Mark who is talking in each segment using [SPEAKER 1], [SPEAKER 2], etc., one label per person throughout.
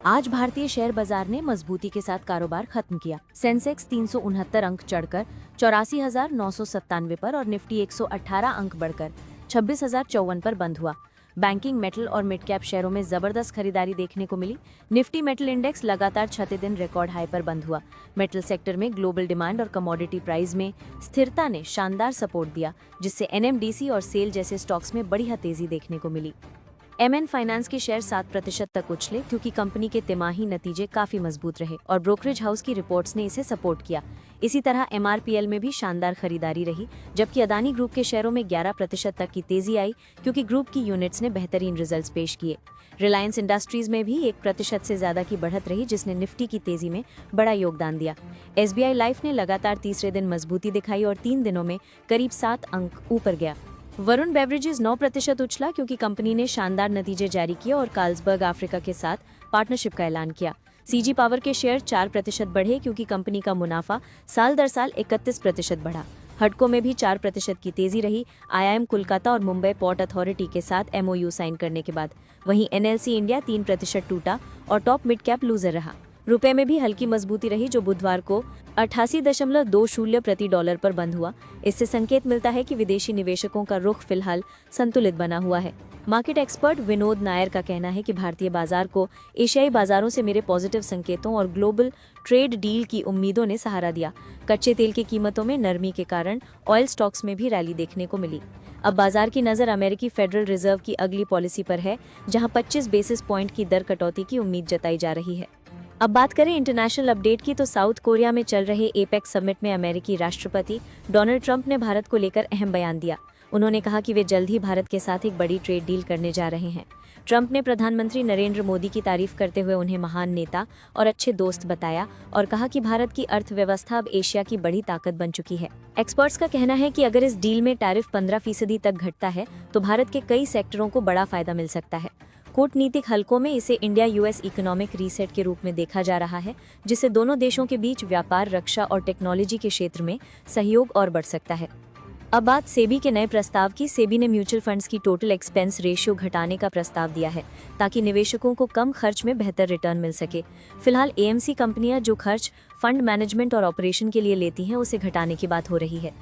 [SPEAKER 1] आज भारतीय शेयर बाजार ने मजबूती के साथ कारोबार खत्म किया। सेंसेक्स 369 अंक चढ़कर 84,997 पर और निफ्टी 118 अंक बढ़कर 26,054 पर बंद हुआ। बैंकिंग, मेटल और मिड कैप शेयरों में जबरदस्त खरीदारी देखने को मिली। निफ्टी मेटल इंडेक्स लगातार छठे दिन रिकॉर्ड हाई पर बंद हुआ। मेटल सेक्टर में ग्लोबल डिमांड और कमोडिटी प्राइस में स्थिरता ने शानदार सपोर्ट दिया, जिससे एनएमडीसी और सेल जैसे स्टॉक्स में बढ़िया तेजी देखने को मिली। एमएन फाइनेंस के शेयर 7% तक उछले क्योंकि कंपनी के तिमाही नतीजे काफी मजबूत रहे और ब्रोकरेज हाउस की रिपोर्ट्स ने इसे सपोर्ट किया। इसी तरह एमआरपीएल में भी शानदार खरीदारी रही, जबकि अदानी ग्रुप के शेयरों में 11% तक की तेजी आई क्योंकि ग्रुप की यूनिट्स ने बेहतरीन रिजल्ट्स पेश किए। रिलायंस इंडस्ट्रीज में भी 1% से ज्यादा की बढ़त रही, जिसने निफ्टी की तेजी में बड़ा योगदान दिया। एसबीआई लाइफ ने लगातार तीसरे दिन मजबूती दिखाई और 3 दिनों में करीब 7 अंक ऊपर गया। वरुण बेवरेजेस 9% उछला क्योंकि कंपनी ने शानदार नतीजे जारी किए और कार्लसबर्ग अफ्रीका के साथ पार्टनरशिप का ऐलान किया। सीजी पावर के शेयर 4% बढ़े क्योंकि कंपनी का मुनाफा साल दर साल 31% बढ़ा। हडको में भी 4% की तेजी रही, आईआईएम कोलकाता और मुंबई पोर्ट अथॉरिटी के साथ एमओयू साइन करने के बाद। वहीं एनएलसी इंडिया 3% टूटा और टॉप मिड कैप लूजर रहा। रुपए में भी हल्की मजबूती रही, जो बुधवार को 88.20 प्रति डॉलर पर बंद हुआ। इससे संकेत मिलता है कि विदेशी निवेशकों का रुख फिलहाल संतुलित बना हुआ है। मार्केट एक्सपर्ट विनोद नायर का कहना है कि भारतीय बाजार को एशियाई बाजारों से मिले पॉजिटिव संकेतों और ग्लोबल ट्रेड डील की उम्मीदों ने सहारा दिया। कच्चे तेल की कीमतों में नरमी के कारण ऑयल स्टॉक्स में भी रैली देखने को मिली। अब बाजार की नजर अमेरिकी फेडरल रिजर्व की अगली पॉलिसी पर है, जहां 25 बेसिस पॉइंट की दर कटौती की उम्मीद जताई जा रही है। अब बात करें इंटरनेशनल अपडेट की, तो साउथ कोरिया में चल रहे एपेक्स समिट में अमेरिकी राष्ट्रपति डोनाल्ड ट्रंप ने भारत को लेकर अहम बयान दिया। उन्होंने कहा कि वे जल्द ही भारत के साथ एक बड़ी ट्रेड डील करने जा रहे हैं। ट्रंप ने प्रधानमंत्री नरेंद्र मोदी की तारीफ करते हुए उन्हें महान नेता और अच्छे दोस्त बताया और कहा कि भारत की अर्थव्यवस्था अब एशिया की बड़ी ताकत बन चुकी है। एक्सपर्ट्स का कहना है कि अगर इस डील में टैरिफ 15% तक घटता है तो भारत के कई सेक्टरों को बड़ा फायदा मिल सकता है। कूटनीतिक हलकों में इसे इंडिया यूएस इकोनॉमिक रीसेट के रूप में देखा जा रहा है, जिससे दोनों देशों के बीच व्यापार, रक्षा और टेक्नोलॉजी के क्षेत्र में सहयोग और बढ़ सकता है। अब बात सेबी के नए प्रस्ताव की। सेबी ने म्यूचुअल फंड्स की टोटल एक्सपेंस रेशियो घटाने का प्रस्ताव दिया है ताकि निवेशकों को कम खर्च में बेहतर रिटर्न मिल सके। फिलहाल एएमसी कंपनियां जो खर्च फंड मैनेजमेंट और ऑपरेशन के लिए लेती हैं, उसे घटाने की बात हो रही है।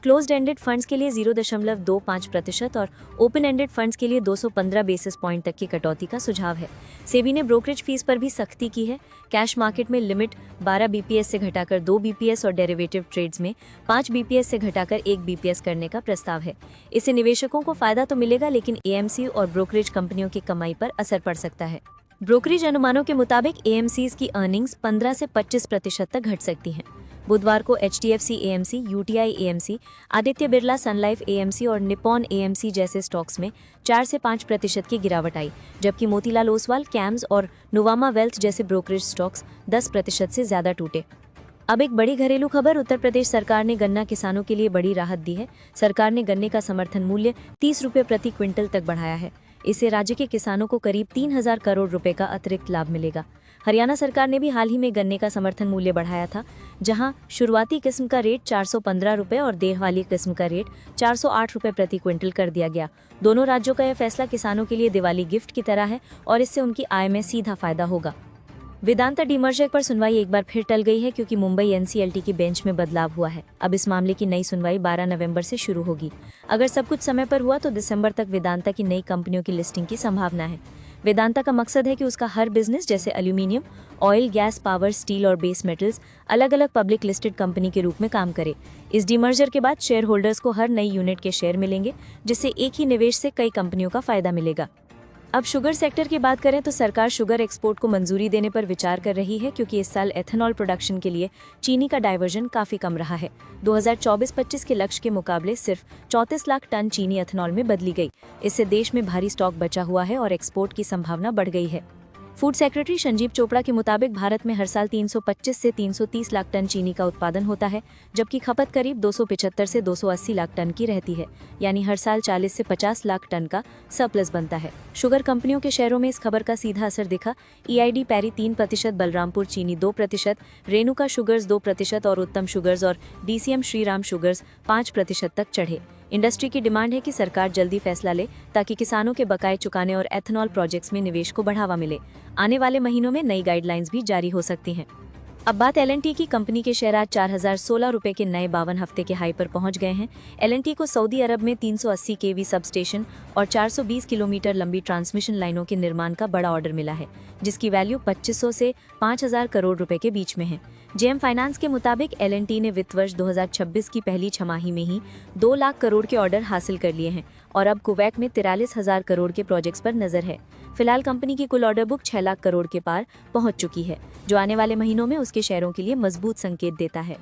[SPEAKER 1] क्लोज्ड एंडेड फंड्स के लिए 0.25% और ओपन एंडेड फंड्स के लिए 215 बेसिस पॉइंट तक की कटौती का सुझाव है। सेबी ने ब्रोकरेज फीस पर भी सख्ती की है। कैश मार्केट में लिमिट 12 बीपीएस से घटाकर 2 बीपीएस और डेरिवेटिव ट्रेड्स में 5 बीपीएस से घटाकर 1 बीपीएस करने का प्रस्ताव है। इससे निवेशकों को फायदा तो मिलेगा, लेकिन एएमसी और ब्रोकरेज कंपनियों की कमाई पर असर पड़ सकता है। ब्रोकरेज अनुमानों के मुताबिक एएमसीज की अर्निंग्स 15 से 25% तक घट सकती हैं। बुधवार को HDFC AMC, UTI AMC, Aditya Birla sun life AMC और निप्पॉन एएमसी जैसे स्टॉक्स में 4 से 5% की गिरावट आई, जबकि मोतीलाल ओसवाल, कैम्स और नुवामा वेल्थ जैसे ब्रोकरेज स्टॉक्स 10% से ज्यादा टूटे। अब एक बड़ी घरेलू खबर। उत्तर प्रदेश सरकार ने गन्ना किसानों के लिए बड़ी राहत दी है। सरकार ने गन्ने का समर्थन मूल्य 30 रुपये प्रति क्विंटल तक बढ़ाया है। इससे राज्य के किसानों को करीब 3,000 करोड़ रुपए का अतिरिक्त लाभ मिलेगा। हरियाणा सरकार ने भी हाल ही में गन्ने का समर्थन मूल्य बढ़ाया था, जहां शुरुआती किस्म का रेट 415 रुपए और देर वाली किस्म का रेट 408 रुपए प्रति क्विंटल कर दिया गया। दोनों राज्यों का यह फैसला किसानों के लिए दिवाली गिफ्ट की तरह है और इससे उनकी आय में सीधा फायदा होगा। वेदांता डीमर्जर पर सुनवाई एक बार फिर टल गई है क्योंकि मुंबई एनसीएलटी की बेंच में बदलाव हुआ है। अब इस मामले की नई सुनवाई 12 नवंबर से शुरू होगी। अगर सब कुछ समय पर हुआ तो दिसंबर तक वेदांता की नई कंपनियों की लिस्टिंग की संभावना है। वेदांता का मकसद है कि उसका हर बिजनेस जैसे aluminium, oil, gas, power, steel और बेस मेटल्स अलग अलग पब्लिक लिस्टेड कंपनी के रूप में काम करे। इस डीमर्जर के बाद शेयर होल्डर्स को हर नई यूनिट के शेयर मिलेंगे, जिससे एक ही निवेश से कई कंपनियों का फायदा मिलेगा। अब शुगर सेक्टर की बात करें तो सरकार शुगर एक्सपोर्ट को मंजूरी देने पर विचार कर रही है क्योंकि इस साल एथेनॉल प्रोडक्शन के लिए चीनी का डाइवर्जन काफी कम रहा है। 2024-25 के लक्ष्य के मुकाबले सिर्फ 34 लाख टन चीनी एथेनॉल में बदली गई। इससे देश में भारी स्टॉक बचा हुआ है और एक्सपोर्ट की संभावना बढ़ गई है। फूड सेक्रेटरी संजीव चोपड़ा के मुताबिक भारत में हर साल 325 से 330 लाख टन चीनी का उत्पादन होता है, जबकि खपत करीब 275 से 280 लाख टन की रहती है, यानी हर साल 40 से 50 लाख टन का सरप्लस बनता है। शुगर कंपनियों के शेयरों में इस खबर का सीधा असर दिखा। ईआईडी पैरी 3%, बलरामपुर चीनी 2%, रेणुका शुगर्स 2% और उत्तम शुगर्स और डीसीएम श्रीराम शुगर्स 5% तक चढ़े। इंडस्ट्री की डिमांड है कि सरकार जल्दी फैसला ले ताकि किसानों के बकाये चुकाने और एथेनॉल प्रोजेक्ट्स में निवेश को बढ़ावा मिले। आने वाले महीनों में नई गाइडलाइंस भी जारी हो सकती हैं। अब बात L&T की। कंपनी के शेयर आज 4016 रुपए के नए 52 हफ्ते के हाई पर पहुंच गए हैं। L&T को सऊदी अरब में 380 kV सब स्टेशन और 420 किलोमीटर लंबी ट्रांसमिशन लाइनों के निर्माण का बड़ा ऑर्डर मिला है, जिसकी वैल्यू 2500 से 5000 करोड़ रुपए के बीच में है। JM फाइनेंस के मुताबिक L&T ने वित्त वर्ष 2026 की पहली छमाही में ही 2 लाख करोड़ के ऑर्डर हासिल कर लिए हैं और अब कुवैत में 43,000 करोड़ के प्रोजेक्ट्स पर नजर है। फिलहाल कंपनी की कुल ऑर्डर बुक 6 लाख करोड़ के पार पहुंच चुकी है, जो आने वाले महीनों में उसके शेयरों के लिए मजबूत संकेत देता है।